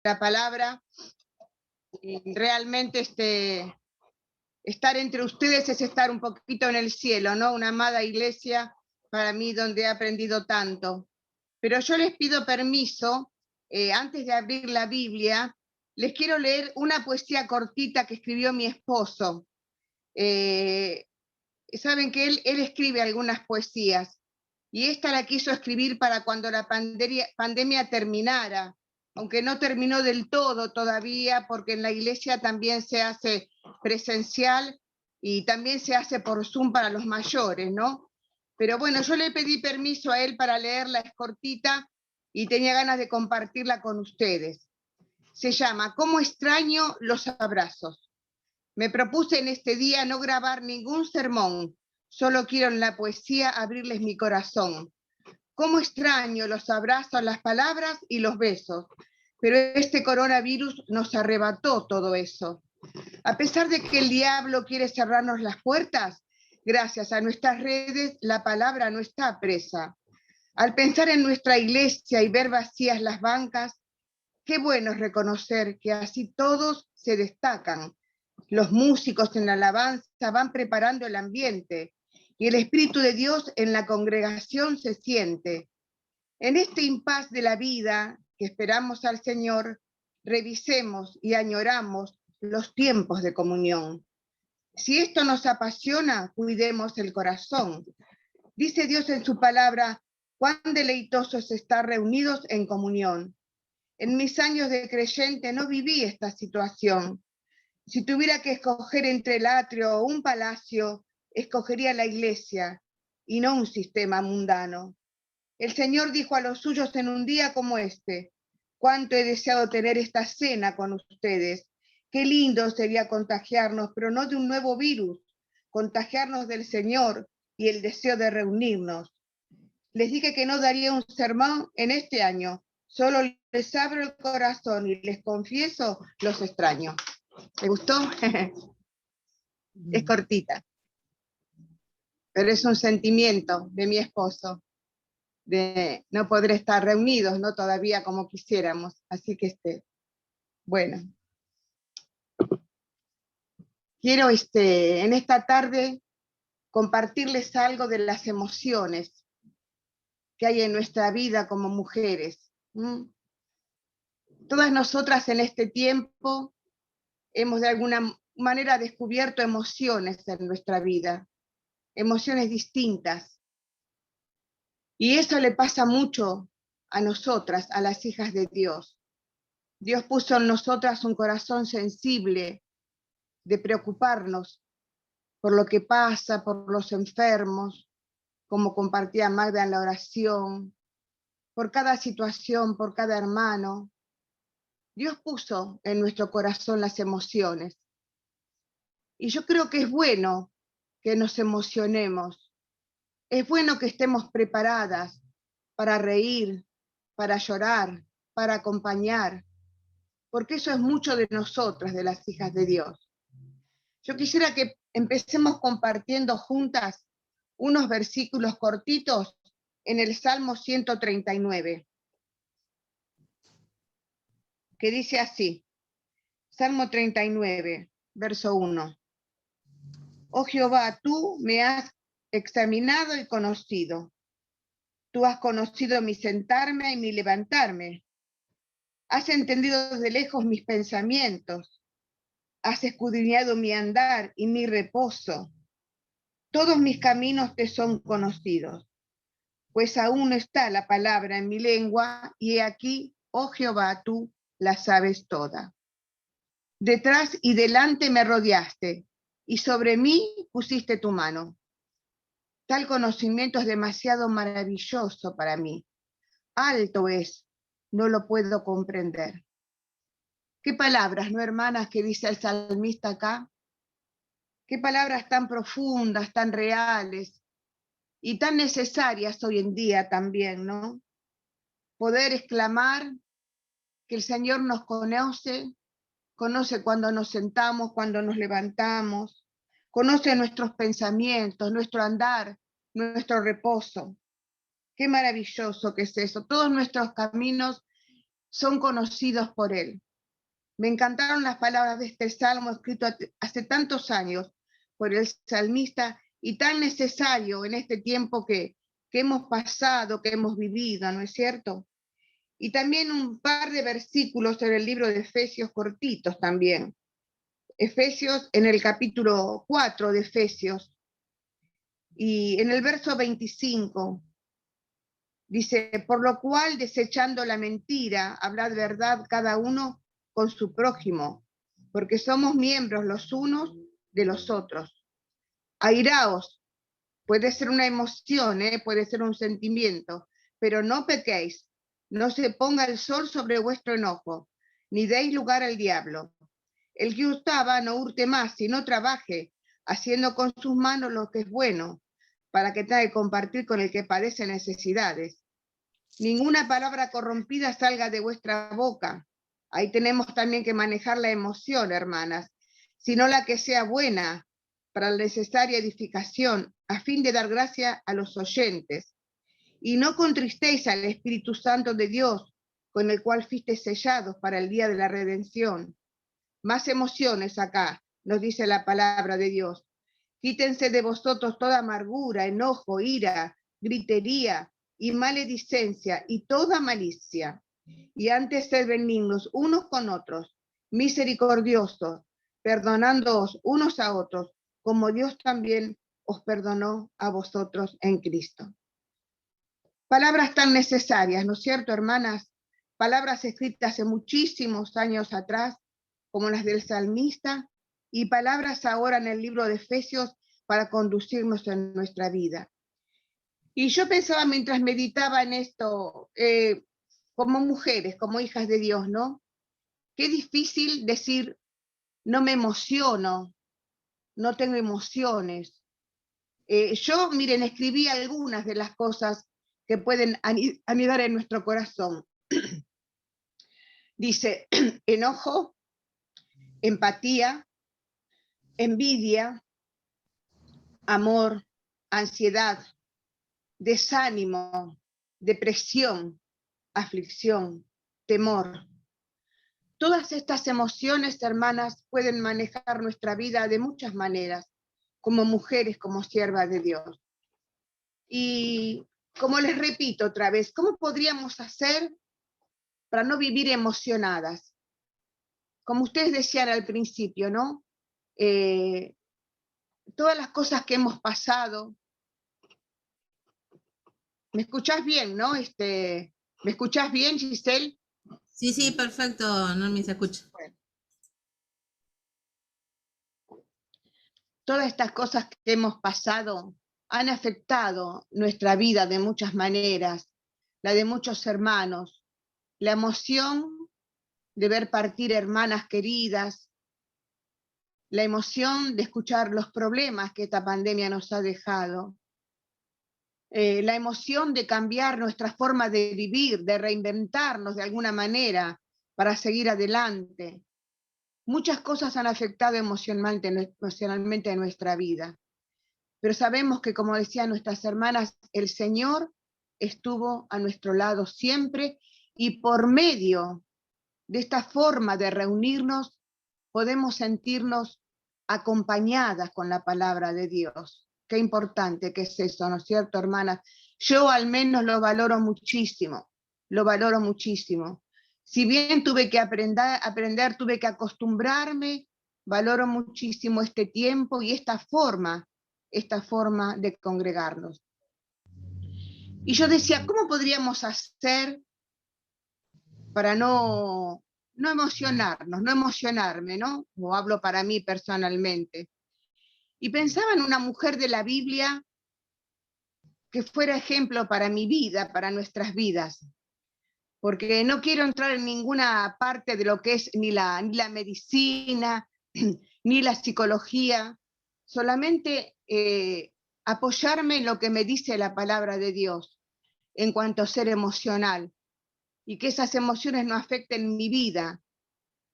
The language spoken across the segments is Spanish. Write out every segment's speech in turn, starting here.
la palabra. Realmente estar entre ustedes es estar un poquito en el cielo, ¿no? Una amada iglesia para mí donde he aprendido tanto. Pero yo les pido permiso, antes de abrir la Biblia, les quiero leer una poesía cortita que escribió mi esposo. Saben que él escribe algunas poesías, y esta la quiso escribir para cuando la pandemia terminara, aunque no terminó del todo todavía, porque en la iglesia también se hace presencial y también se hace por Zoom para los mayores, ¿no? Pero bueno, yo le pedí permiso a él para leerla, es cortita, y tenía ganas de compartirla con ustedes. Se llama ¿Cómo extraño los abrazos? Me propuse en este día no grabar ningún sermón, solo quiero en la poesía abrirles mi corazón. Cómo extraño los abrazos, las palabras y los besos, pero este coronavirus nos arrebató todo eso. A pesar de que el diablo quiere cerrarnos las puertas, gracias a nuestras redes la palabra no está presa. Al pensar en nuestra iglesia y ver vacías las bancas, qué bueno es reconocer que así todos se destacan. Los músicos en la alabanza van preparando el ambiente y el Espíritu de Dios en la congregación se siente. En este impas de la vida que esperamos al Señor, revisemos y añoramos los tiempos de comunión. Si esto nos apasiona, cuidemos el corazón. Dice Dios en su palabra, cuán deleitoso es estar reunidos en comunión. En mis años de creyente no viví esta situación. Si tuviera que escoger entre el atrio o un palacio, escogería la iglesia y no un sistema mundano. El Señor dijo a los suyos en un día como este, cuánto he deseado tener esta cena con ustedes. Qué lindo sería contagiarnos, pero no de un nuevo virus, contagiarnos del Señor y el deseo de reunirnos. Les dije que no daría un sermón en este año, solo les abro el corazón y les confieso, los extraño. ¿Te gustó? Es cortita, pero es un sentimiento de mi esposo, de no poder estar reunidos, no todavía como quisiéramos. Así que bueno, quiero en esta tarde compartirles algo de las emociones que hay en nuestra vida como mujeres. Todas nosotras en este tiempo hemos de alguna manera descubierto emociones en nuestra vida, emociones distintas. Y eso le pasa mucho a nosotras, a las hijas de Dios. Dios puso en nosotras un corazón sensible de preocuparnos por lo que pasa, por los enfermos, como compartía Magda en la oración, por cada situación, por cada hermano. Dios puso en nuestro corazón las emociones. Y yo creo que es bueno que nos emocionemos. Es bueno que estemos preparadas para reír, para llorar, para acompañar, porque eso es mucho de nosotras, de las hijas de Dios. Yo quisiera que empecemos compartiendo juntas unos versículos cortitos en el Salmo 139, que dice así, Salmo 39, verso 1. Oh Jehová, tú me has examinado y conocido. Tú has conocido mi sentarme y mi levantarme. Has entendido desde lejos mis pensamientos. Has escudriñado mi andar y mi reposo. Todos mis caminos te son conocidos, pues aún está la palabra en mi lengua, y he aquí, oh Jehová, tú la sabes toda. Detrás y delante me rodeaste, y sobre mí pusiste tu mano. Tal conocimiento es demasiado maravilloso para mí. Alto es, no lo puedo comprender. Qué palabras, ¿no, hermanas, que dice el salmista acá? Qué palabras tan profundas, tan reales y tan necesarias hoy en día también, ¿no? Poder exclamar que el Señor nos conoce, conoce cuando nos sentamos, cuando nos levantamos, conoce nuestros pensamientos, nuestro andar, nuestro reposo. Qué maravilloso que es eso. Todos nuestros caminos son conocidos por Él. Me encantaron las palabras de este salmo escrito hace tantos años por el salmista y tan necesario en este tiempo que hemos pasado, que hemos vivido, ¿no es cierto? Y también un par de versículos en el libro de Efesios cortitos también. Efesios, en el capítulo 4 de Efesios, y en el verso 25, dice, por lo cual, desechando la mentira, hablad verdad cada uno con su prójimo, porque somos miembros los unos de los otros. Airaos, puede ser una emoción, puede ser un sentimiento, pero no pequéis, no se ponga el sol sobre vuestro enojo, ni deis lugar al diablo. El que hurtaba no hurte más, sino trabaje, haciendo con sus manos lo que es bueno, para que tenga que compartir con el que padece necesidades. Ninguna palabra corrompida salga de vuestra boca. Ahí tenemos también que manejar la emoción, hermanas, sino la que sea buena para la necesaria edificación, a fin de dar gracia a los oyentes. Y no contristéis al Espíritu Santo de Dios, con el cual fuisteis sellados para el día de la redención. Más emociones acá, nos dice la palabra de Dios. Quítense de vosotros toda amargura, enojo, ira, gritería y maledicencia y toda malicia. Y antes sed benignos unos con otros, misericordiosos, perdonándoos unos a otros, como Dios también os perdonó a vosotros en Cristo. Palabras tan necesarias, ¿no es cierto, hermanas? Palabras escritas hace muchísimos años atrás, como las del salmista, y palabras ahora en el libro de Efesios para conducirnos en nuestra vida. Y yo pensaba mientras meditaba en esto, como mujeres, como hijas de Dios, ¿no? Qué difícil decir, no me emociono, no tengo emociones. Yo, miren, escribí algunas de las cosas que pueden anidar en nuestro corazón. Dice, enojo, empatía, envidia, amor, ansiedad, desánimo, depresión, aflicción, temor. Todas estas emociones, hermanas, pueden manejar nuestra vida de muchas maneras, como mujeres, como siervas de Dios. Y como les repito otra vez, ¿cómo podríamos hacer para no vivir emocionadas? Como ustedes decían al principio, ¿no? Todas las cosas que hemos pasado. ¿Me escuchás bien, no? ¿Me escuchás bien, Giselle? Sí, sí, perfecto, Normi, se escucha. Bueno, todas estas cosas que hemos pasado han afectado nuestra vida de muchas maneras, la de muchos hermanos, la emoción de ver partir hermanas queridas, la emoción de escuchar los problemas que esta pandemia nos ha dejado, la emoción de cambiar nuestra forma de vivir, de reinventarnos de alguna manera para seguir adelante. Muchas cosas han afectado emocionalmente a nuestra vida, pero sabemos que, como decían nuestras hermanas, el Señor estuvo a nuestro lado siempre, y por medio de esta forma de reunirnos podemos sentirnos acompañadas con la palabra de Dios. Qué importante que es eso, ¿no es cierto, hermanas? Yo al menos lo valoro muchísimo, lo valoro muchísimo. Si bien tuve que aprender, tuve que acostumbrarme, valoro muchísimo este tiempo y esta forma de congregarnos. Y yo decía, ¿cómo podríamos hacer para no emocionarnos, no emocionarme, ¿no? O hablo para mí personalmente. Y pensaba en una mujer de la Biblia que fuera ejemplo para mi vida, para nuestras vidas, porque no quiero entrar en ninguna parte de lo que es ni la medicina, ni la psicología, solamente apoyarme en lo que me dice la palabra de Dios en cuanto a ser emocional, y que esas emociones no afecten mi vida,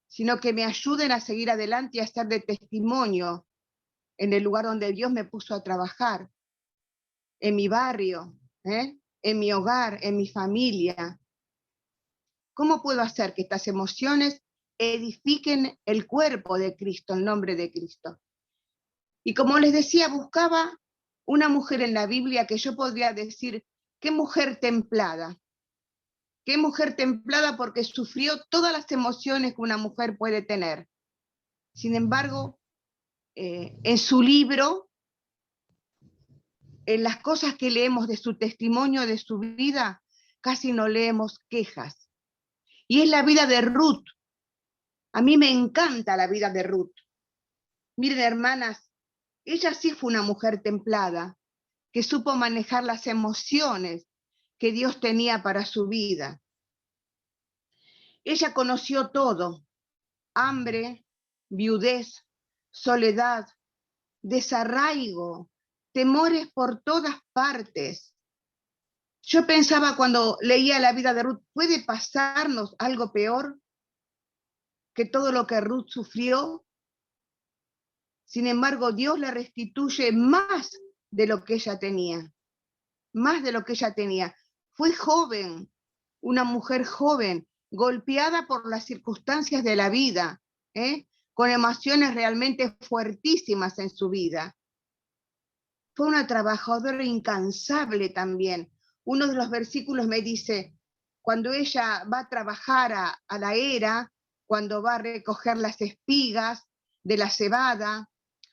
sino que me ayuden a seguir adelante y a ser de testimonio en el lugar donde Dios me puso a trabajar, en mi barrio, en mi hogar, en mi familia. ¿Cómo puedo hacer que estas emociones edifiquen el cuerpo de Cristo, el nombre de Cristo? Y como les decía, buscaba una mujer en la Biblia que yo podría decir, qué mujer templada porque sufrió todas las emociones que una mujer puede tener. Sin embargo, en su libro, en las cosas que leemos de su testimonio, de su vida, casi no leemos quejas. Y es la vida de Ruth. A mí me encanta la vida de Ruth. Miren, hermanas, ella sí fue una mujer templada, que supo manejar las emociones que Dios tenía para su vida. Ella conoció todo: hambre, viudez, soledad, desarraigo, temores por todas partes. Yo pensaba cuando leía la vida de Ruth, ¿puede pasarnos algo peor que todo lo que Ruth sufrió? Sin embargo, Dios le restituye más de lo que ella tenía, más de lo que ella tenía. Fue joven, una mujer joven, golpeada por las circunstancias de la vida, con emociones realmente fuertísimas en su vida. Fue una trabajadora incansable también. Uno de los versículos me dice, cuando ella va a trabajar a la era, cuando va a recoger las espigas de la cebada,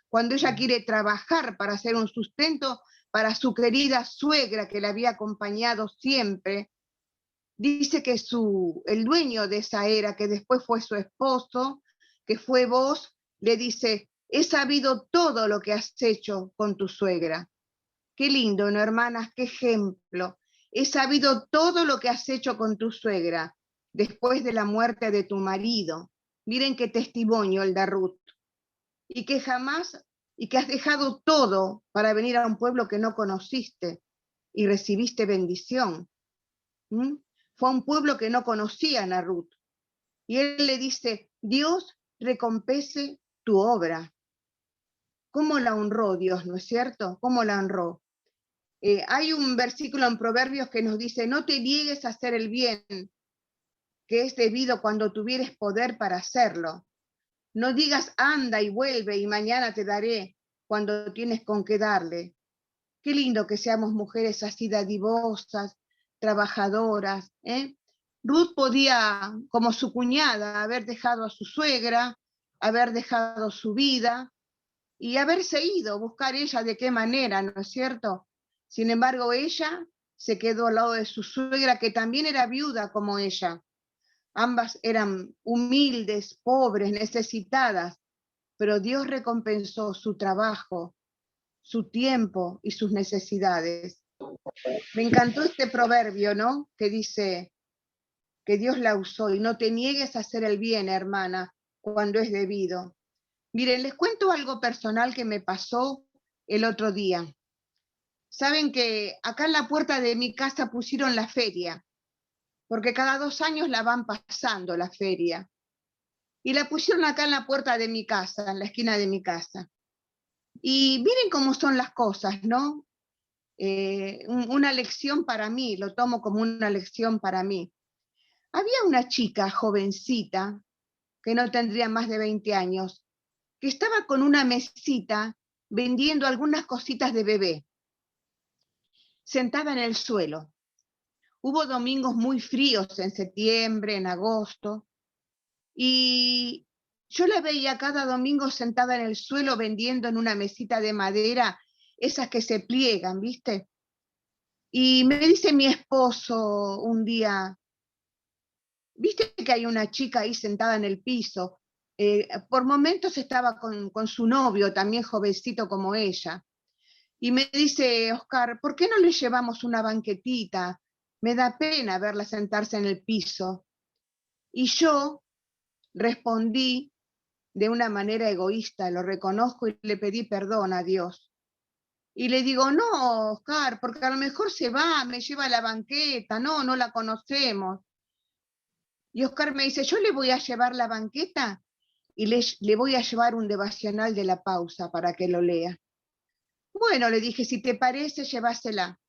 cuando ella quiere trabajar para hacer un sustento para su querida suegra que la había acompañado siempre, dice que el dueño de esa era, que después fue su esposo, que fue Boaz, le dice, he sabido todo lo que has hecho con tu suegra. Qué lindo, ¿no, hermanas? Qué ejemplo. He sabido todo lo que has hecho con tu suegra después de la muerte de tu marido. Miren qué testimonio el de Ruth. Y que has dejado todo para venir a un pueblo que no conociste y recibiste bendición. Fue a un pueblo que no conocían a Ruth. Y él le dice, Dios recompense tu obra. ¿Cómo la honró Dios, no es cierto? ¿Cómo la honró? Hay un versículo en Proverbios que nos dice, no te niegues a hacer el bien, que es debido cuando tuvieres poder para hacerlo. No digas, anda y vuelve y mañana te daré, cuando tienes con qué darle. Qué lindo que seamos mujeres así dadivosas, trabajadoras. Ruth podía, como su cuñada, haber dejado a su suegra, haber dejado su vida y haberse ido, buscar ella de qué manera, ¿no es cierto? Sin embargo, ella se quedó al lado de su suegra, que también era viuda como ella. Ambas eran humildes, pobres, necesitadas, pero Dios recompensó su trabajo, su tiempo y sus necesidades. Me encantó este proverbio, ¿no? Que dice que Dios la usó y no te niegues a hacer el bien, hermana, cuando es debido. Miren, les cuento algo personal que me pasó el otro día. Saben que acá en la puerta de mi casa pusieron la feria, porque cada 2 años la van pasando la feria. Y la pusieron acá en la puerta de mi casa, en la esquina de mi casa. Y miren cómo son las cosas, ¿no? Una lección para mí, lo tomo como una lección para mí. Había una chica jovencita, que no tendría más de 20 años, que estaba con una mesita vendiendo algunas cositas de bebé, sentada en el suelo. Hubo domingos muy fríos en septiembre, en agosto, y yo la veía cada domingo sentada en el suelo vendiendo en una mesita de madera, esas que se pliegan, ¿viste? Y me dice mi esposo un día, ¿viste que hay una chica ahí sentada en el piso? Por momentos estaba con su novio, también jovencito como ella. Y me dice, Oscar, ¿por qué no le llevamos una banquetita? Me da pena verla sentarse en el piso. Y yo respondí de una manera egoísta, lo reconozco, y le pedí perdón a Dios. Y le digo, no, Oscar, porque a lo mejor se va, me lleva a la banqueta, no la conocemos. Y Oscar me dice, yo le voy a llevar la banqueta y le voy a llevar un devocional de la pausa para que lo lea. Bueno, le dije, si te parece, llévasela.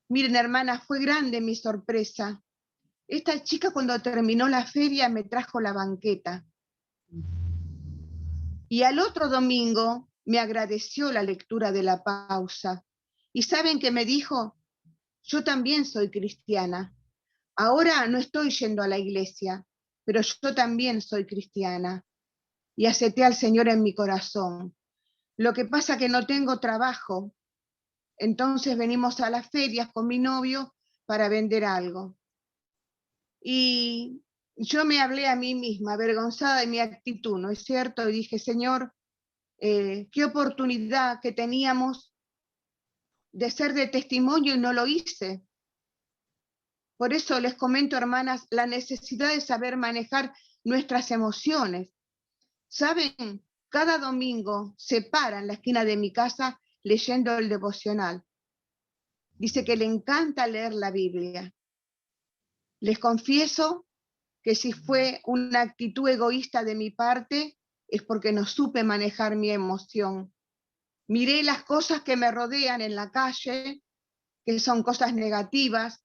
Miren, hermanas, fue grande mi sorpresa, Esta chica cuando terminó la feria me trajo la banqueta. Y al otro domingo me agradeció la lectura de la pausa. ¿Y saben qué me dijo? Yo también soy cristiana. Ahora no estoy yendo a la iglesia, pero yo también soy cristiana. Y acepté al Señor en mi corazón. Lo que pasa es que no tengo trabajo. Entonces venimos a las ferias con mi novio para vender algo. Y yo me hablé a mí misma, avergonzada de mi actitud, ¿no es cierto? Y dije, Señor, qué oportunidad que teníamos de ser de testimonio y no lo hice. Por eso les comento, hermanas, la necesidad de saber manejar nuestras emociones. ¿Saben? Cada domingo se para en la esquina de mi casa leyendo el devocional. Dice que le encanta leer la Biblia. Les confieso que si fue una actitud egoísta de mi parte, es porque no supe manejar mi emoción. Miré las cosas que me rodean en la calle, que son cosas negativas,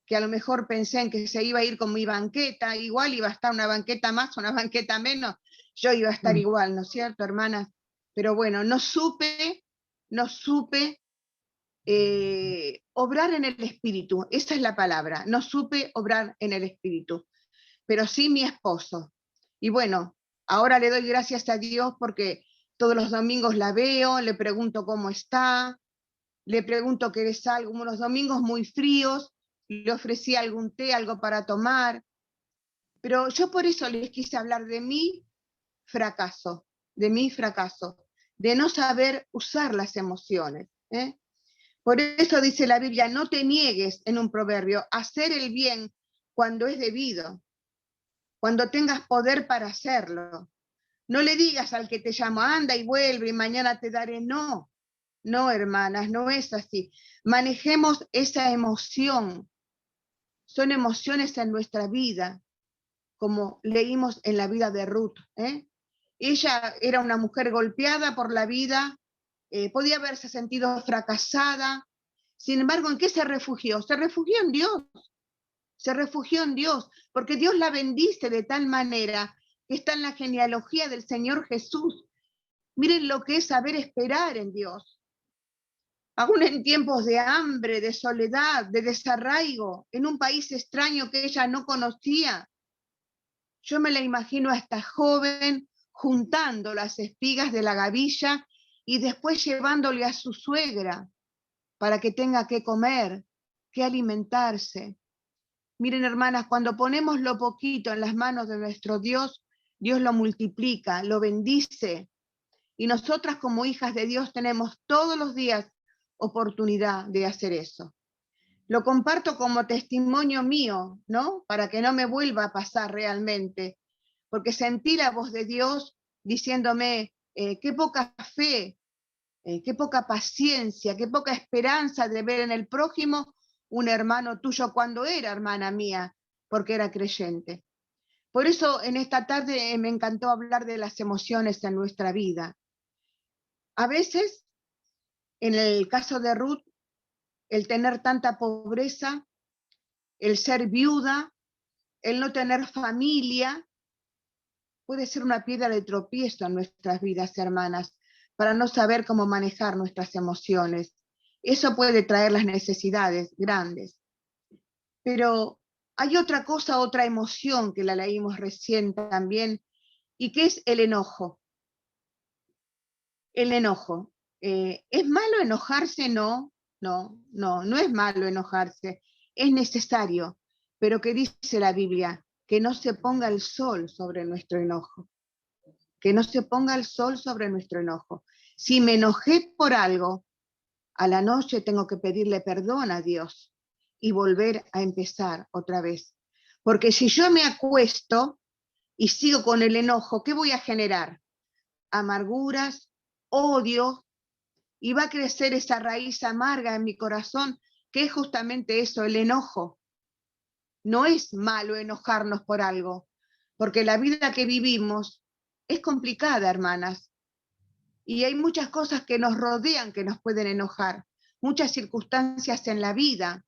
que a lo mejor pensé en que se iba a ir con mi banqueta, igual iba a estar una banqueta más, una banqueta menos, yo iba a estar igual, ¿no es cierto, hermanas? Pero bueno, no supe obrar en el espíritu, esa es la palabra, no supe obrar en el espíritu, pero sí mi esposo. Y bueno, ahora le doy gracias a Dios porque todos los domingos la veo, le pregunto cómo está, le pregunto qué es algo, unos domingos muy fríos, le ofrecí algún té, algo para tomar, pero yo por eso les quise hablar de mi fracaso, de no saber usar las emociones. Por eso dice la Biblia, no te niegues en un proverbio, hacer el bien cuando es debido, cuando tengas poder para hacerlo. No le digas al que te llama, anda y vuelve y mañana te daré, no. No, hermanas, no es así. Manejemos esa emoción. Son emociones en nuestra vida, como leímos en la vida de Ruth. Ella era una mujer golpeada por la vida, podía haberse sentido fracasada. Sin embargo, ¿en qué se refugió? Se refugió en Dios. Se refugió en Dios, porque Dios la bendice de tal manera que está en la genealogía del Señor Jesús. Miren lo que es saber esperar en Dios. Aún en tiempos de hambre, de soledad, de desarraigo, en un país extraño que ella no conocía. Yo me la imagino a esta joven juntando las espigas de la gavilla y después llevándole a su suegra para que tenga que comer, que alimentarse. Miren, hermanas, cuando ponemos lo poquito en las manos de nuestro Dios, Dios lo multiplica, lo bendice. Y nosotras como hijas de Dios tenemos todos los días oportunidad de hacer eso. Lo comparto como testimonio mío, ¿no? Para que no me vuelva a pasar realmente, porque sentí la voz de Dios diciéndome, qué poca fe, qué poca paciencia, qué poca esperanza de ver en el prójimo un hermano tuyo cuando era hermana mía, porque era creyente. Por eso en esta tarde me encantó hablar de las emociones en nuestra vida. A veces, en el caso de Ruth, el tener tanta pobreza, el ser viuda, el no tener familia, puede ser una piedra de tropiezo en nuestras vidas, hermanas, para no saber cómo manejar nuestras emociones. Eso puede traer las necesidades grandes. Pero hay otra cosa, otra emoción que la leímos recién también, y que es el enojo. El enojo. ¿Es malo enojarse? No, no es malo enojarse. Es necesario. Pero ¿qué dice la Biblia? Que no se ponga el sol sobre nuestro enojo. Que no se ponga el sol sobre nuestro enojo. Si me enojé por algo, a la noche tengo que pedirle perdón a Dios y volver a empezar otra vez. Porque si yo me acuesto y sigo con el enojo, ¿qué voy a generar? Amarguras, odio, y va a crecer esa raíz amarga en mi corazón, que es justamente eso, el enojo. No es malo enojarnos por algo, porque la vida que vivimos es complicada, hermanas, y hay muchas cosas que nos rodean que nos pueden enojar, muchas circunstancias en la vida.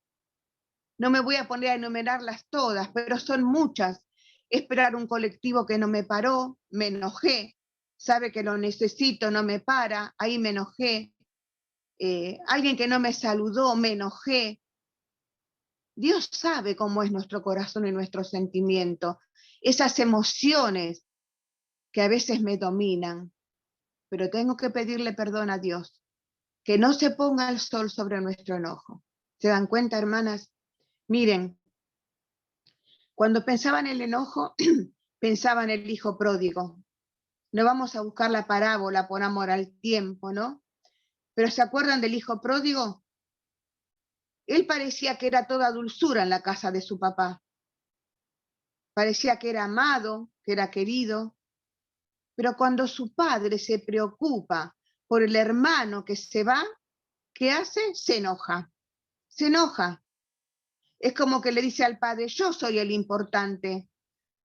No me voy a poner a enumerarlas todas, pero son muchas. Esperar un colectivo que no me paró, me enojé. Sabe que lo necesito, no me para, ahí me enojé. Alguien que no me saludó, me enojé. Dios sabe cómo es nuestro corazón y nuestro sentimiento, esas emociones que a veces me dominan, pero tengo que pedirle perdón a Dios, que no se ponga el sol sobre nuestro enojo. ¿Se dan cuenta, hermanas? Miren, cuando pensaba en el enojo, pensaba en el hijo pródigo. No vamos a buscar la parábola por amor al tiempo, ¿no? Pero ¿se acuerdan del hijo pródigo? Él parecía que era toda dulzura en la casa de su papá. Parecía que era amado, que era querido. Pero cuando su padre se preocupa por el hermano que se va, ¿qué hace? Se enoja. Se enoja. Es como que le dice al padre, yo soy el importante.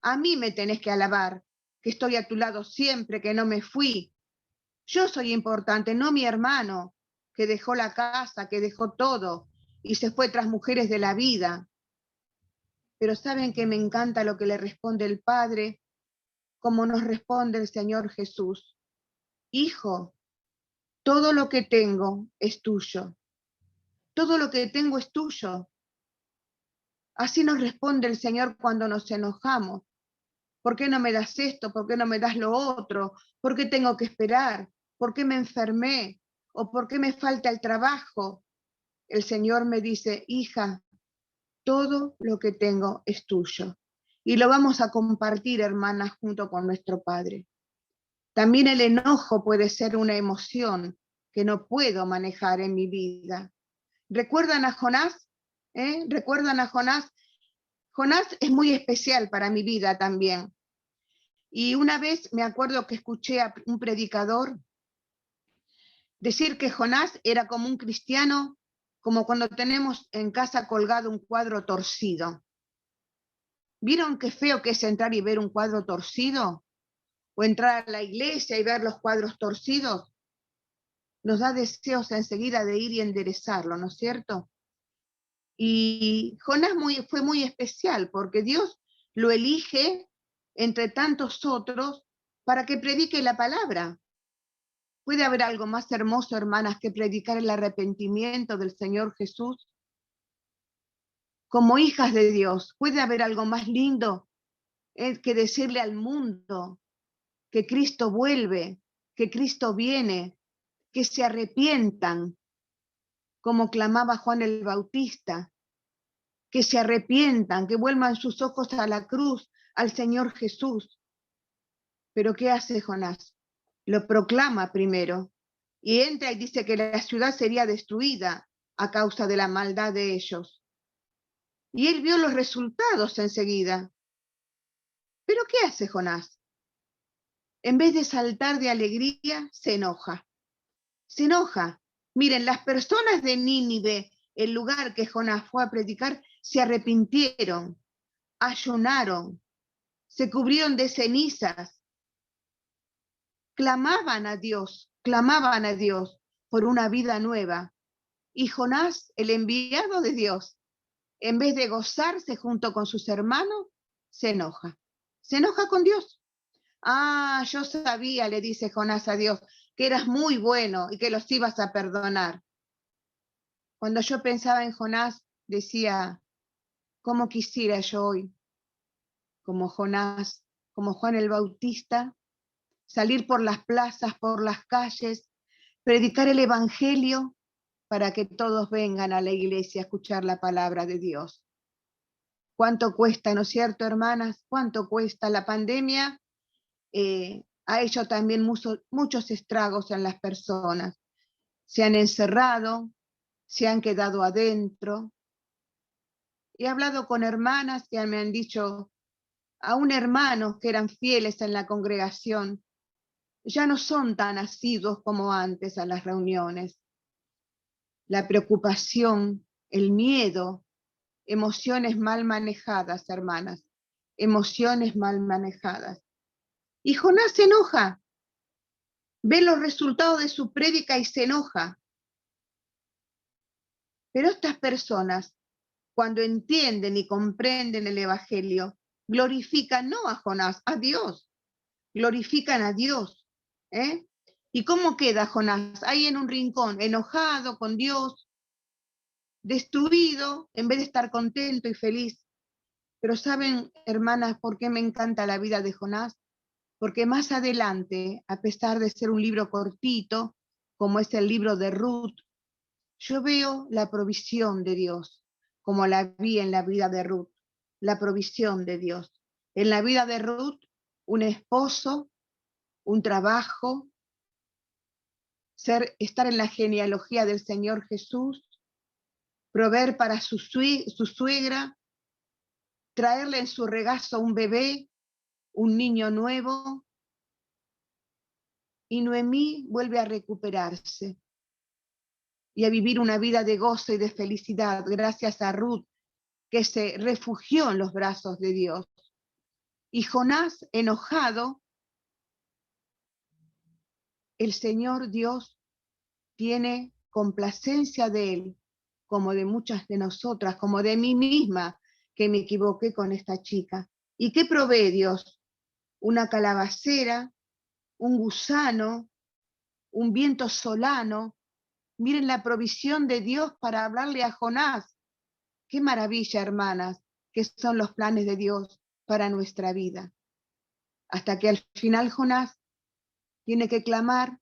A mí me tenés que alabar, que estoy a tu lado siempre, que no me fui. Yo soy importante, no mi hermano, que dejó la casa, que dejó todo y se fue tras mujeres de la vida. Pero ¿saben que me encanta lo que le responde el Padre? Como nos responde el Señor Jesús. Hijo, todo lo que tengo es tuyo. Todo lo que tengo es tuyo. Así nos responde el Señor cuando nos enojamos. ¿Por qué no me das esto? ¿Por qué no me das lo otro? ¿Por qué tengo que esperar? ¿Por qué me enfermé? ¿O por qué me falta el trabajo? El Señor me dice, hija, todo lo que tengo es tuyo. Y lo vamos a compartir, hermanas, junto con nuestro Padre. También el enojo puede ser una emoción que no puedo manejar en mi vida. ¿Recuerdan a Jonás? ¿Recuerdan a Jonás? Jonás es muy especial para mi vida también. Y una vez me acuerdo que escuché a un predicador decir que Jonás era como un cristiano, como cuando tenemos en casa colgado un cuadro torcido. ¿Vieron qué feo que es entrar y ver un cuadro torcido? O entrar a la iglesia y ver los cuadros torcidos. Nos da deseos enseguida de ir y enderezarlo, ¿no es cierto? Y Jonás fue muy especial porque Dios lo elige entre tantos otros para que predique la palabra. ¿Puede haber algo más hermoso, hermanas, que predicar el arrepentimiento del Señor Jesús? Como hijas de Dios, ¿puede haber algo más lindo que decirle al mundo que Cristo vuelve, que Cristo viene, que se arrepientan, como clamaba Juan el Bautista, que se arrepientan, que vuelvan sus ojos a la cruz, al Señor Jesús? Pero ¿qué hace Jonás? Lo proclama primero y entra y dice que la ciudad sería destruida a causa de la maldad de ellos. Y él vio los resultados enseguida. ¿Pero qué hace Jonás? En vez de saltar de alegría, se enoja. Se enoja. Miren, las personas de Nínive, el lugar que Jonás fue a predicar, se arrepintieron, ayunaron, se cubrieron de cenizas, clamaban a Dios por una vida nueva. Y Jonás, el enviado de Dios, en vez de gozarse junto con sus hermanos, se enoja. Se enoja con Dios. Ah, yo sabía, le dice Jonás a Dios, que eras muy bueno y que los ibas a perdonar. Cuando yo pensaba en Jonás, decía, ¿cómo quisiera yo hoy, como Jonás, como Juan el Bautista, salir por las plazas, por las calles, predicar el Evangelio para que todos vengan a la iglesia a escuchar la palabra de Dios? ¿Cuánto cuesta, no es cierto, hermanas? ¿Cuánto cuesta? La pandemia ha hecho también muchos estragos en las personas. Se han encerrado, se han quedado adentro. He hablado con hermanas que me han dicho, aún hermanos que eran fieles en la congregación, ya no son tan asiduos como antes a las reuniones. La preocupación, el miedo, emociones mal manejadas, hermanas, emociones mal manejadas. Y Jonás se enoja, ve los resultados de su prédica y se enoja. Pero estas personas cuando entienden y comprenden el Evangelio, glorifican no a Jonás, a Dios, glorifican a Dios. ¿Eh? ¿Y cómo queda Jonás? Ahí en un rincón, enojado con Dios, destruido, en vez de estar contento y feliz. Pero ¿saben, hermanas, por qué me encanta la vida de Jonás? Porque más adelante, a pesar de ser un libro cortito, como es el libro de Ruth, yo veo la provisión de Dios, como la vi en la vida de Ruth, la provisión de Dios. En la vida de Ruth, un esposo, un trabajo, estar en la genealogía del Señor Jesús, proveer para su suegra, traerle en su regazo un bebé, un niño nuevo, y Noemí vuelve a recuperarse y a vivir una vida de gozo y de felicidad gracias a Ruth, que se refugió en los brazos de Dios. Y Jonás, enojado, el Señor Dios tiene complacencia de él, como de muchas de nosotras, como de mí misma, que me equivoqué con esta chica. ¿Y qué provee Dios? Una calabacera, un gusano, un viento solano. Miren la provisión de Dios para hablarle a Jonás. Qué maravilla, hermanas, que son los planes de Dios para nuestra vida. Hasta que al final Jonás tiene que clamar,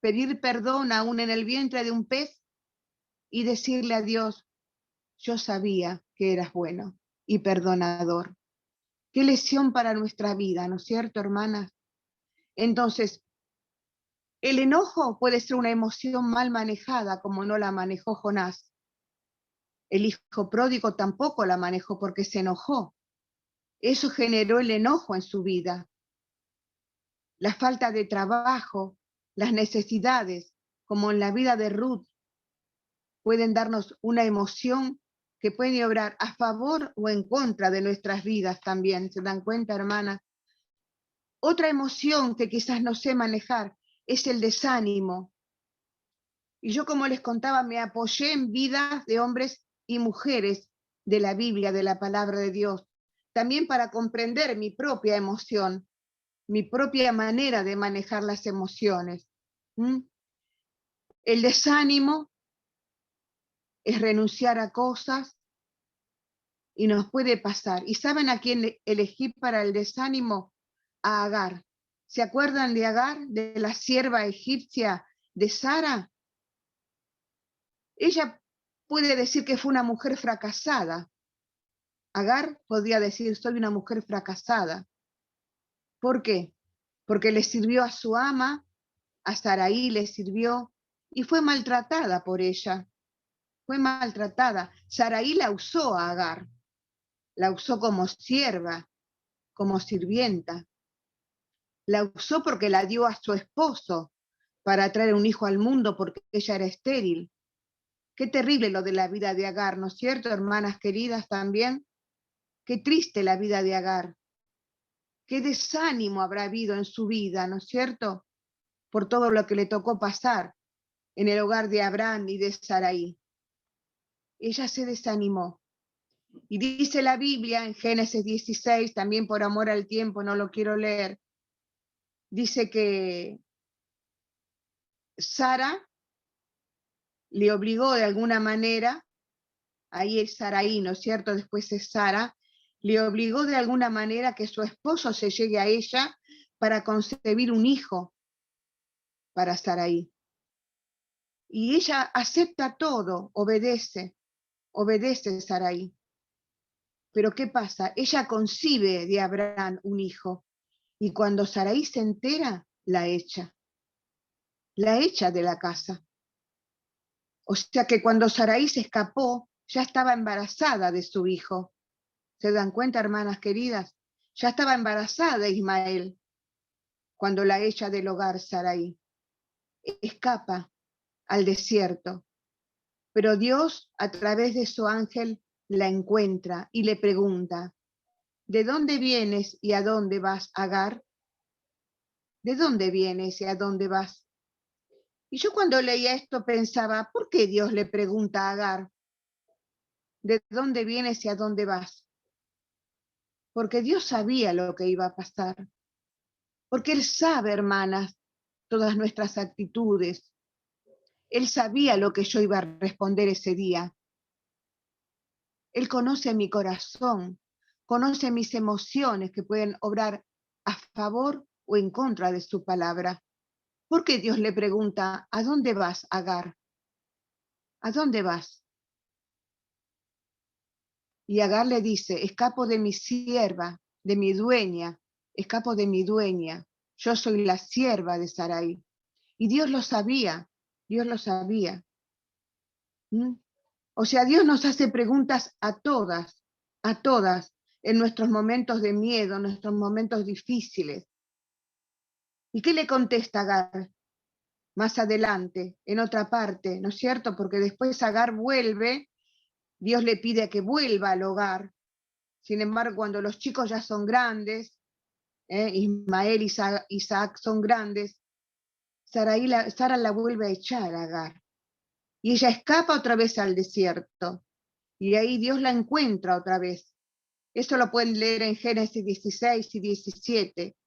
pedir perdón aún en el vientre de un pez y decirle a Dios, yo sabía que eras bueno y perdonador. Qué lección para nuestra vida, ¿no es cierto, hermanas? Entonces, el enojo puede ser una emoción mal manejada, como no la manejó Jonás. El hijo pródigo tampoco la manejó porque se enojó. Eso generó el enojo en su vida. La falta de trabajo, las necesidades, como en la vida de Ruth, pueden darnos una emoción que puede obrar a favor o en contra de nuestras vidas también. ¿Se dan cuenta, hermanas? Otra emoción que quizás no sé manejar es el desánimo. Y yo, como les contaba, me apoyé en vidas de hombres y mujeres de la Biblia, de la palabra de Dios, también para comprender mi propia emoción, mi propia manera de manejar las emociones. El desánimo es renunciar a cosas y nos puede pasar. ¿Y saben a quién elegí para el desánimo? A Agar. ¿Se acuerdan de Agar, de la sierva egipcia de Sara? Ella puede decir que fue una mujer fracasada. Agar podría decir, soy una mujer fracasada. ¿Por qué? Porque le sirvió a su ama, a Saraí le sirvió, y fue maltratada por ella. Fue maltratada. Saraí la usó a Agar. La usó como sierva, como sirvienta. La usó porque la dio a su esposo para traer un hijo al mundo porque ella era estéril. Qué terrible lo de la vida de Agar, ¿no es cierto, hermanas queridas también? Qué triste la vida de Agar. Qué desánimo habrá habido en su vida, ¿no es cierto? Por todo lo que le tocó pasar en el hogar de Abraham y de Saraí. Ella se desanimó. Y dice la Biblia en Génesis 16, también por amor al tiempo, no lo quiero leer, dice que Sara le obligó de alguna manera, ahí es Saraí, ¿no es cierto? Después es Sara, le obligó de alguna manera que su esposo se llegue a ella para concebir un hijo para Saraí. Y ella acepta todo, obedece Saraí. Pero ¿qué pasa? Ella concibe de Abraham un hijo, y cuando Saraí se entera, la echa de la casa. O sea que cuando Saraí se escapó, ya estaba embarazada de su hijo. ¿Se dan cuenta, hermanas queridas? Ya estaba embarazada de Ismael cuando la echa del hogar Saraí. Escapa al desierto. Pero Dios, a través de su ángel, la encuentra y le pregunta, ¿de dónde vienes y a dónde vas, Agar? ¿De dónde vienes y a dónde vas? Y yo cuando leía esto pensaba, ¿por qué Dios le pregunta a Agar? de dónde vienes y a dónde vas. Porque Dios sabía lo que iba a pasar. Porque Él sabe, hermanas, todas nuestras actitudes. Él sabía lo que yo iba a responder ese día. Él conoce mi corazón, conoce mis emociones que pueden obrar a favor o en contra de su palabra. ¿Por qué Dios le pregunta, ¿a dónde vas, Agar? ¿A dónde vas? Y Agar le dice, escapo de mi sierva, de mi dueña, escapo de mi dueña. Yo soy la sierva de Sarai. Y Dios lo sabía, Dios lo sabía. ¿Mm? O sea, Dios nos hace preguntas a todas, en nuestros momentos de miedo, en nuestros momentos difíciles. ¿Y qué le contesta Agar? Más adelante, en otra parte, ¿no es cierto? Porque después Agar vuelve, Dios le pide que vuelva al hogar. Sin embargo, cuando los chicos ya son grandes, Ismael y Isaac son grandes, Sara la vuelve a echar a Agar. Y ella escapa otra vez al desierto. Y ahí Dios la encuentra otra vez. Eso lo pueden leer en Génesis 16 y 17.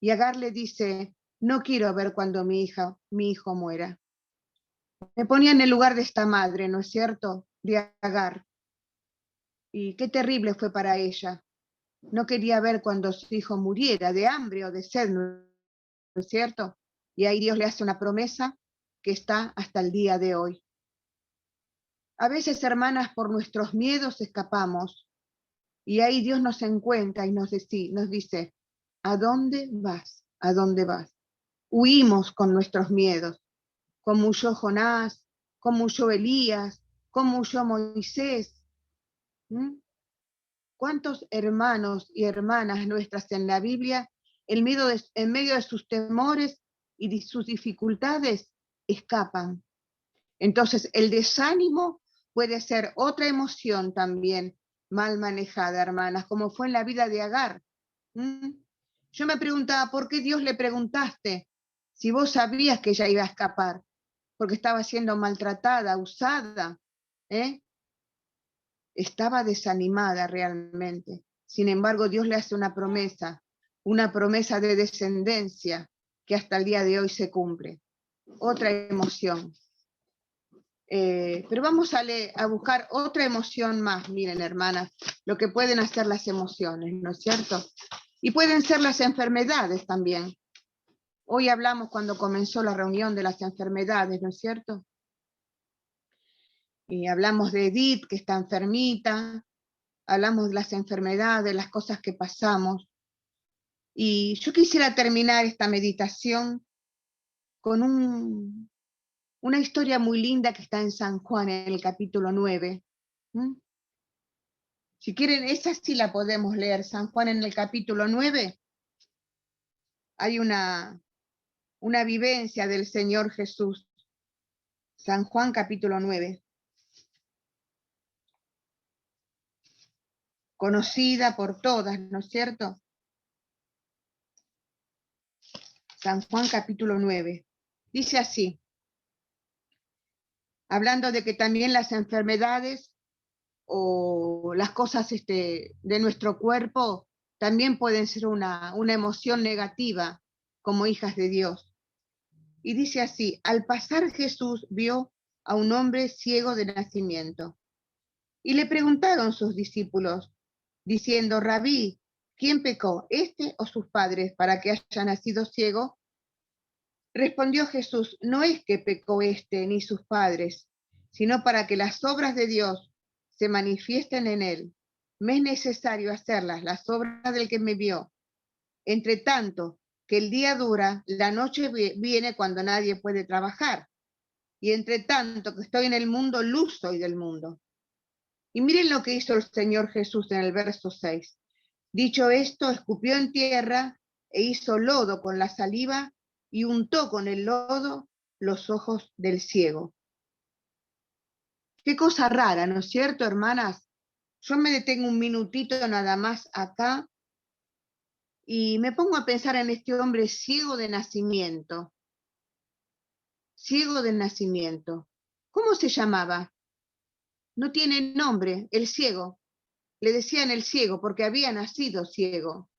Y Agar le dice, no quiero ver cuando mi hijo muera. Me ponía en el lugar de esta madre, ¿no es cierto? De Agar. Y qué terrible fue para ella. No quería ver cuando su hijo muriera de hambre o de sed, ¿no es cierto? Y ahí Dios le hace una promesa que está hasta el día de hoy. A veces, hermanas, por nuestros miedos escapamos. Y ahí Dios nos encuentra y nos dice, ¿a dónde vas? ¿A dónde vas? Huimos con nuestros miedos, como huyó Jonás, como huyó Elías, como huyó Moisés. ¿Cuántos hermanos y hermanas nuestras en la Biblia, en medio de sus temores y de sus dificultades, escapan? Entonces, el desánimo puede ser otra emoción también mal manejada, hermanas, como fue en la vida de Agar. Yo me preguntaba, ¿por qué Dios le preguntaste si vos sabías que ella iba a escapar? Porque estaba siendo maltratada, usada, estaba desanimada realmente. Sin embargo, Dios le hace una promesa de descendencia que hasta el día de hoy se cumple. Otra emoción. Pero vamos a buscar otra emoción más, miren, hermanas, lo que pueden hacer las emociones, ¿no es cierto? Y pueden ser las enfermedades también. Hoy hablamos cuando comenzó la reunión de las enfermedades, ¿no es cierto? Y hablamos de Edith, que está enfermita, hablamos de las enfermedades, de las cosas que pasamos. Y yo quisiera terminar esta meditación con una historia muy linda que está en San Juan, en el capítulo 9. Si quieren, esa sí la podemos leer, San Juan en el capítulo 9. Hay una vivencia del Señor Jesús. San Juan capítulo 9. Conocida por todas, ¿no es cierto? San Juan capítulo 9. Dice así, hablando de que también las enfermedades o las cosas de nuestro cuerpo también pueden ser una emoción negativa como hijas de Dios. Y dice así, al pasar Jesús vio a un hombre ciego de nacimiento. Y le preguntaron sus discípulos, diciendo, Rabí, ¿quién pecó, este o sus padres, para que haya nacido ciego? Respondió Jesús, no es que pecó este ni sus padres, sino para que las obras de Dios se manifiesten en él. Me es necesario hacerlas, las obras del que me vio. Entre tanto que el día dura, la noche viene cuando nadie puede trabajar. Y entre tanto que estoy en el mundo, luz soy del mundo. Y miren lo que hizo el Señor Jesús en el verso 6. Dicho esto, escupió en tierra e hizo lodo con la saliva y untó con el lodo los ojos del ciego. Qué cosa rara, ¿no es cierto, hermanas? Yo me detengo un minutito nada más acá y me pongo a pensar en este hombre ciego de nacimiento. Ciego de nacimiento. ¿Cómo se llamaba? no tiene nombre, el ciego. Le decían el ciego porque había nacido ciego.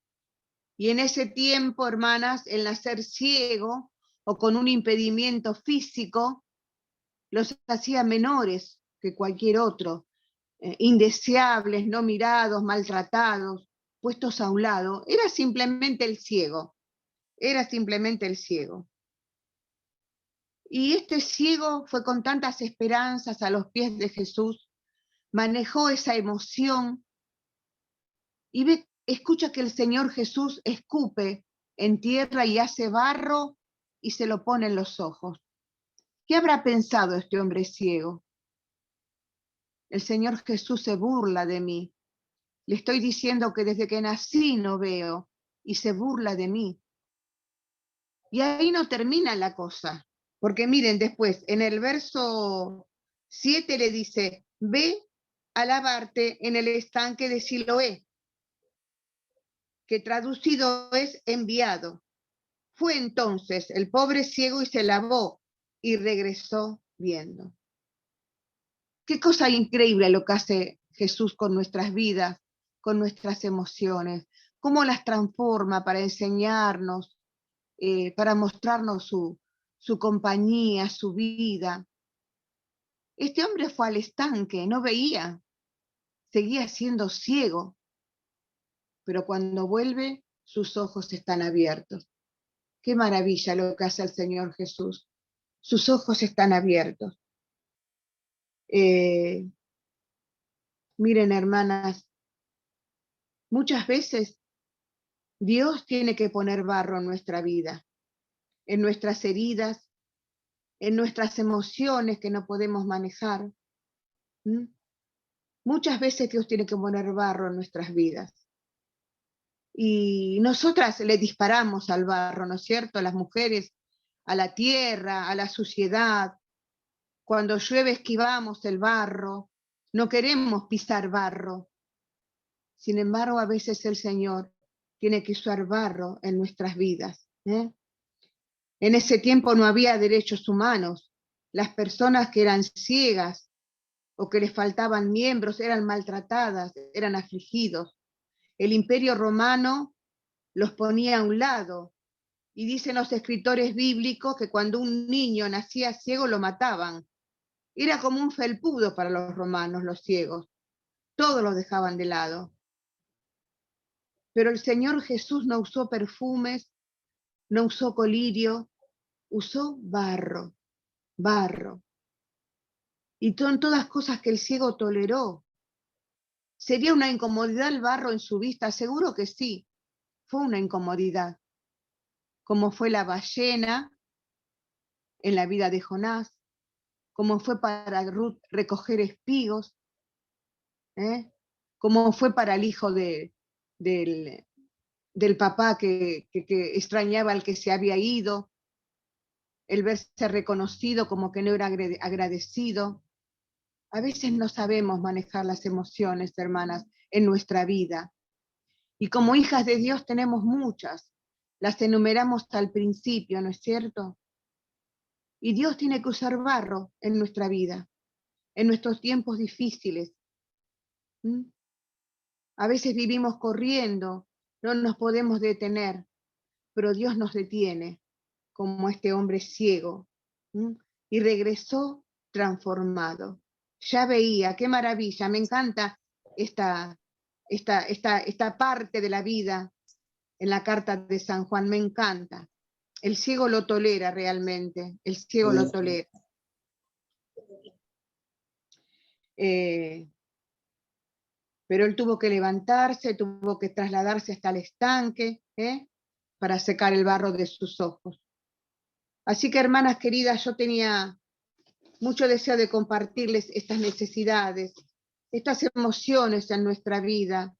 Y en ese tiempo, hermanas, el nacer ciego o con un impedimento físico los hacía menores que cualquier otro, indeseables, no mirados, maltratados, puestos a un lado. Era simplemente el ciego, era simplemente el ciego. Y este ciego fue con tantas esperanzas a los pies de Jesús, manejó esa emoción y escucha que el Señor Jesús escupe en tierra y hace barro y se lo pone en los ojos. ¿Qué habrá pensado este hombre ciego? El Señor Jesús se burla de mí. Le estoy diciendo que desde que nací no veo y se burla de mí. Y ahí no termina la cosa, porque miren después, en el verso 7 le dice, ve a lavarte en el estanque de Siloé, que traducido es enviado. Fue entonces el pobre ciego y se lavó y regresó viendo. Qué cosa increíble lo que hace Jesús con nuestras vidas, con nuestras emociones, cómo las transforma para enseñarnos, para mostrarnos su compañía, su vida. Este hombre fue al estanque, no veía, seguía siendo ciego, pero cuando vuelve, sus ojos están abiertos. Qué maravilla lo que hace el Señor Jesús. Sus ojos están abiertos. Miren, hermanas, muchas veces Dios tiene que poner barro en nuestra vida, en nuestras heridas, en nuestras emociones que no podemos manejar. Muchas veces Dios tiene que poner barro en nuestras vidas. Y nosotras le disparamos al barro, ¿no es cierto? Las mujeres a la tierra, a la suciedad. Cuando llueve esquivamos el barro, no queremos pisar barro. Sin embargo, a veces el Señor tiene que usar barro en nuestras vidas. En ese tiempo no había derechos humanos. Las personas que eran ciegas o que les faltaban miembros eran maltratadas, eran afligidos. El Imperio Romano los ponía a un lado. Y dicen los escritores bíblicos que cuando un niño nacía ciego lo mataban. Era como un felpudo para los romanos, los ciegos. Todos los dejaban de lado. Pero el Señor Jesús no usó perfumes, no usó colirio, usó barro, barro. Y son todas cosas que el ciego toleró. ¿Sería una incomodidad el barro en su vista? Seguro que sí, fue una incomodidad. Como fue la ballena en la vida de Jonás, como fue para Ruth recoger espigos, como fue para el hijo del papá que extrañaba al que se había ido, el verse reconocido como que no era agradecido. A veces no sabemos manejar las emociones, hermanas, en nuestra vida. Y como hijas de Dios tenemos muchas. Las enumeramos al principio, ¿no es cierto? Y Dios tiene que usar barro en nuestra vida, en nuestros tiempos difíciles. A veces vivimos corriendo, no nos podemos detener, pero Dios nos detiene, como este hombre ciego. Y regresó transformado. Ya veía, qué maravilla, me encanta esta parte de la vida en la carta de San Juan, me encanta. El ciego lo tolera realmente, el ciego lo tolera. Pero él tuvo que levantarse, tuvo que trasladarse hasta el estanque, para secar el barro de sus ojos. Así que, hermanas queridas, yo tenía mucho deseo de compartirles estas necesidades, estas emociones en nuestra vida.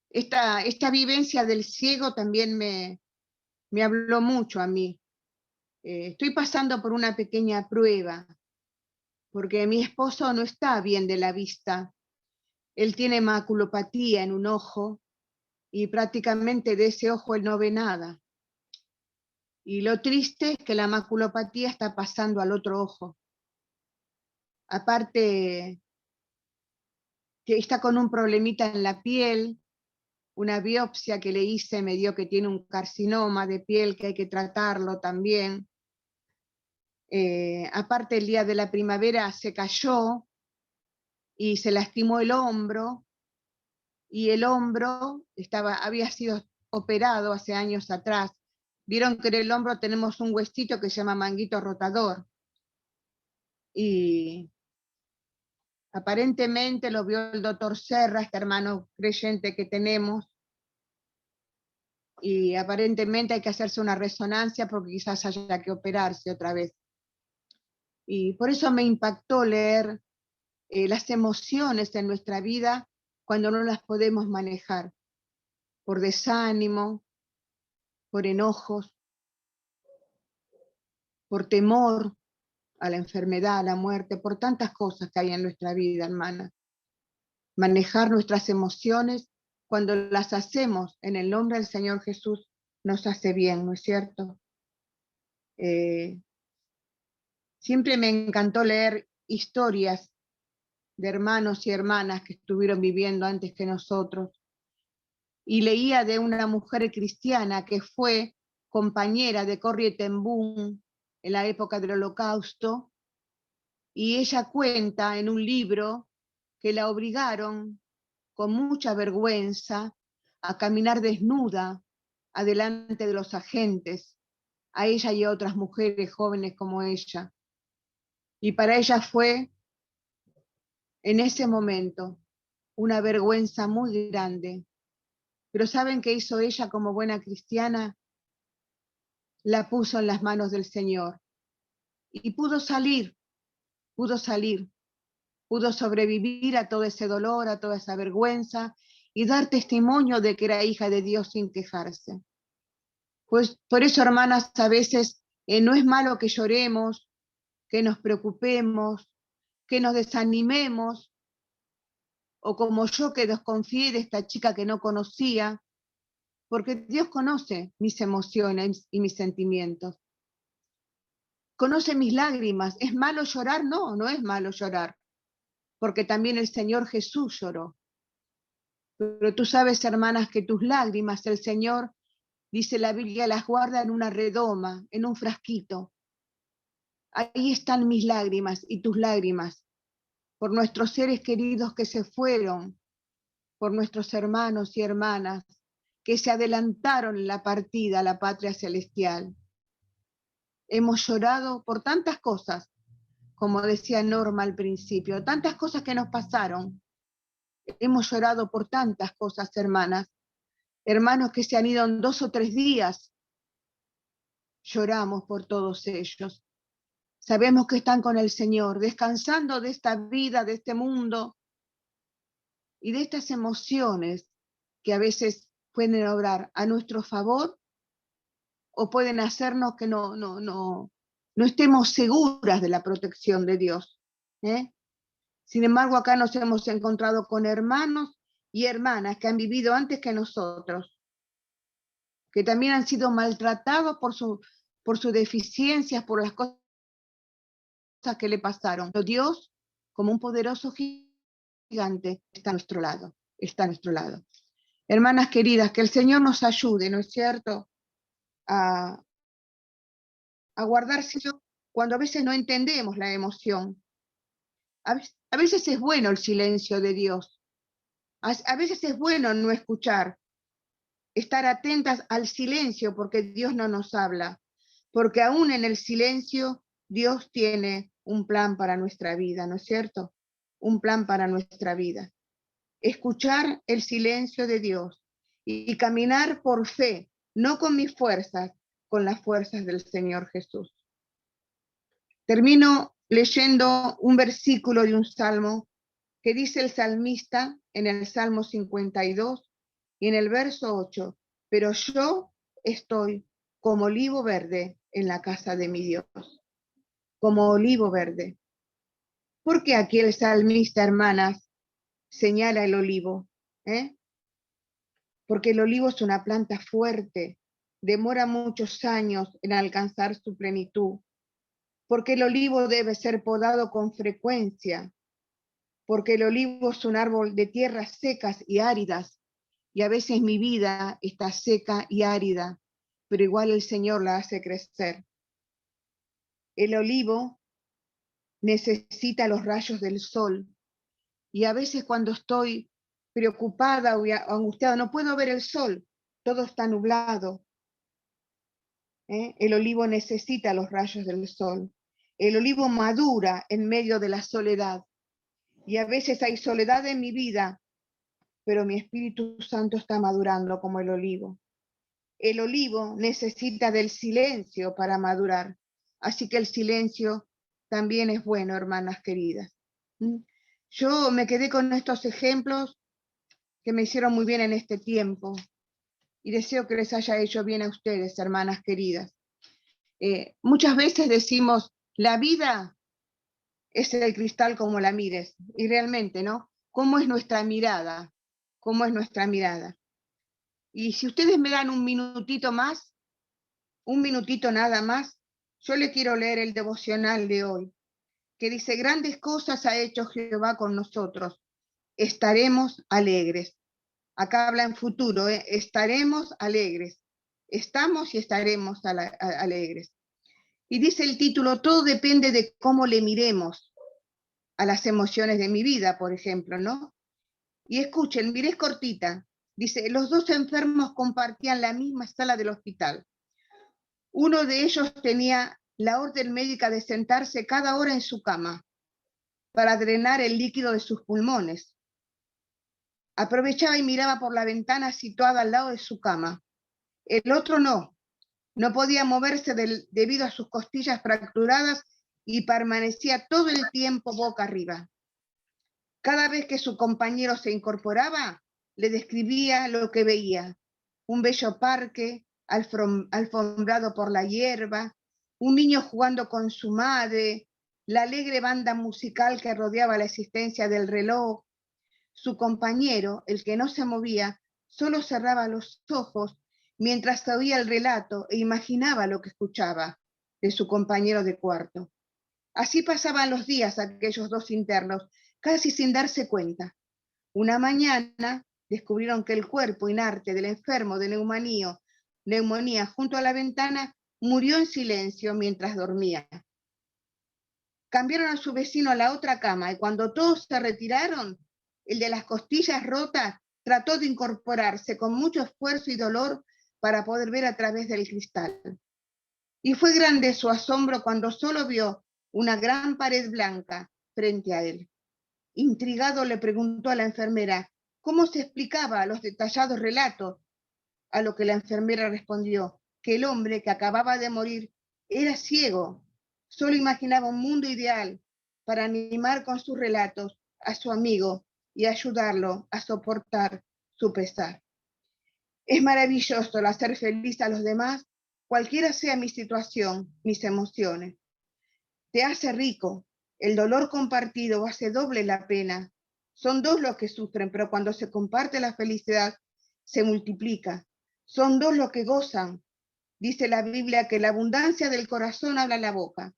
Esta vivencia del ciego también me habló mucho a mí. Estoy pasando por una pequeña prueba, porque mi esposo no está bien de la vista. Él tiene maculopatía en un ojo y prácticamente de ese ojo él no ve nada. Y lo triste es que la maculopatía está pasando al otro ojo. aparte que está con un problemita en la piel, una biopsia que le hice me dio que tiene un carcinoma de piel que hay que tratarlo también. Aparte el día de la primavera se cayó y se lastimó el hombro, y el hombro había sido operado hace años atrás. Vieron que en el hombro tenemos un huesito que se llama manguito rotador, y aparentemente lo vio el doctor Serra, este hermano creyente que tenemos, y aparentemente hay que hacerse una resonancia porque quizás haya que operarse otra vez. Y por eso me impactó leer las emociones en nuestra vida cuando no las podemos manejar, por desánimo, por enojos, por temor a la enfermedad, a la muerte, por tantas cosas que hay en nuestra vida, hermana. Manejar nuestras emociones cuando las hacemos en el nombre del Señor Jesús nos hace bien, ¿no es cierto? Siempre me encantó leer historias de hermanos y hermanas que estuvieron viviendo antes que nosotros. Y leía de una mujer cristiana que fue compañera de Corrie ten Boom en la época del Holocausto, y ella cuenta en un libro que la obligaron con mucha vergüenza a caminar desnuda adelante de los agentes, a ella y a otras mujeres jóvenes como ella. Y para ella fue, en ese momento, una vergüenza muy grande. Pero ¿saben qué hizo ella como buena cristiana? La puso en las manos del Señor. Y pudo salir, pudo sobrevivir a todo ese dolor, a toda esa vergüenza, y dar testimonio de que era hija de Dios sin quejarse. Pues por eso, hermanas, a veces no es malo que lloremos, que nos preocupemos, que nos desanimemos, o como yo que desconfié de esta chica que no conocía, porque Dios conoce mis emociones y mis sentimientos. Conoce mis lágrimas. ¿Es malo llorar? No, no es malo llorar, porque también el Señor Jesús lloró. Pero tú sabes, hermanas, que tus lágrimas el Señor, dice la Biblia, las guarda en una redoma, en un frasquito. Ahí están mis lágrimas y tus lágrimas, por nuestros seres queridos que se fueron, por nuestros hermanos y hermanas que se adelantaron en la partida a la patria celestial. Hemos llorado por tantas cosas, como decía Norma al principio, tantas cosas que nos pasaron. Hemos llorado por tantas cosas, hermanas. Hermanos que se han ido en 2 o 3 días, lloramos por todos ellos. Sabemos que están con el Señor, descansando de esta vida, de este mundo, y de estas emociones que a veces pueden obrar a nuestro favor o pueden hacernos que no estemos seguras de la protección de Dios. Sin embargo, acá nos hemos encontrado con hermanos y hermanas que han vivido antes que nosotros, que también han sido maltratados por sus deficiencias, por las cosas que le pasaron. Pero Dios, como un poderoso gigante, está a nuestro lado, está a nuestro lado. Hermanas queridas, que el Señor nos ayude, ¿no es cierto?, a guardar silencio cuando a veces no entendemos la emoción. A veces es bueno el silencio de Dios. A veces es bueno no escuchar, estar atentas al silencio porque Dios no nos habla, porque aún en el silencio Dios tiene un plan para nuestra vida, ¿no es cierto? Un plan para nuestra vida. Escuchar el silencio de Dios y caminar por fe, no con mis fuerzas, con las fuerzas del Señor Jesús. Termino leyendo un versículo de un salmo que dice el salmista en el Salmo 52 y en el verso 8, pero yo estoy como olivo verde en la casa de mi Dios, como olivo verde. ¿Por qué aquí el salmista, hermanas, señala el olivo? Porque el olivo es una planta fuerte, demora muchos años en alcanzar su plenitud. porque el olivo debe ser podado con frecuencia, porque el olivo es un árbol de tierras secas y áridas, y a veces mi vida está seca y árida, pero igual el Señor la hace crecer. El olivo necesita los rayos del sol, y a veces cuando estoy preocupada o angustiada, no puedo ver el sol, todo está nublado. El olivo necesita los rayos del sol. El olivo madura en medio de la soledad. Y a veces hay soledad en mi vida, pero mi Espíritu Santo está madurando como el olivo. El olivo necesita del silencio para madurar. Así que el silencio también es bueno, hermanas queridas. Yo me quedé con estos ejemplos que me hicieron muy bien en este tiempo. Y deseo que les haya hecho bien a ustedes, hermanas queridas. Muchas veces decimos, la vida es el cristal como la mires, y realmente, ¿no? ¿Cómo es nuestra mirada? ¿Cómo es nuestra mirada? Y si ustedes me dan un minutito más, un minutito nada más, yo le quiero leer el devocional de hoy, que dice, grandes cosas ha hecho Jehová con nosotros, estaremos alegres. Acá habla en futuro, estaremos alegres. Estamos y estaremos alegres. Y dice el título, todo depende de cómo le miremos a las emociones de mi vida, por ejemplo, ¿no? Y escuchen, miré, es cortita. Dice, los dos enfermos compartían la misma sala del hospital. Uno de ellos tenía la orden médica de sentarse cada hora en su cama para drenar el líquido de sus pulmones. Aprovechaba y miraba por la ventana situada al lado de su cama. El otro no podía moverse debido a sus costillas fracturadas y permanecía todo el tiempo boca arriba. Cada vez que su compañero se incorporaba, le describía lo que veía. Un bello parque, alfombrado por la hierba, un niño jugando con su madre, la alegre banda musical que rodeaba la existencia del reloj. Su compañero, el que no se movía, solo cerraba los ojos mientras oía el relato e imaginaba lo que escuchaba de su compañero de cuarto. Así pasaban los días aquellos dos internos, casi sin darse cuenta. Una mañana descubrieron que el cuerpo inerte del enfermo de neumonía junto a la ventana murió en silencio mientras dormía. Cambiaron a su vecino a la otra cama y cuando todos se retiraron, el de las costillas rotas trató de incorporarse con mucho esfuerzo y dolor para poder ver a través del cristal. Y fue grande su asombro cuando solo vio una gran pared blanca frente a él. Intrigado le preguntó a la enfermera cómo se explicaba los detallados relatos, a lo que la enfermera respondió que el hombre que acababa de morir era ciego, solo imaginaba un mundo ideal para animar con sus relatos a su amigo y ayudarlo a soportar su pesar. Es maravilloso el hacer feliz a los demás, cualquiera sea mi situación, mis emociones. Te hace rico, el dolor compartido hace doble la pena. Son dos los que sufren, pero cuando se comparte la felicidad, se multiplica. Son dos los que gozan. Dice la Biblia que la abundancia del corazón habla la boca.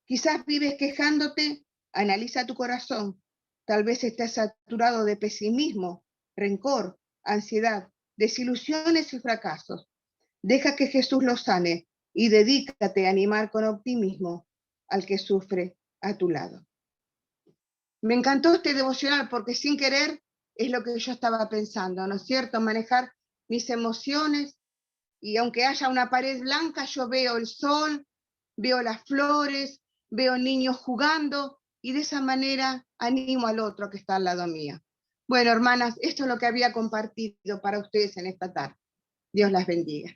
Quizás vives quejándote, analiza tu corazón. Tal vez estés saturado de pesimismo, rencor, ansiedad, desilusiones y fracasos. Deja que Jesús lo sane y dedícate a animar con optimismo al que sufre a tu lado. Me encantó este devocional porque sin querer es lo que yo estaba pensando, ¿no es cierto? Manejar mis emociones y aunque haya una pared blanca, yo veo el sol, veo las flores, veo niños jugando y de esa manera animo al otro que está al lado mío. Bueno, hermanas, esto es lo que había compartido para ustedes en esta tarde. Dios las bendiga.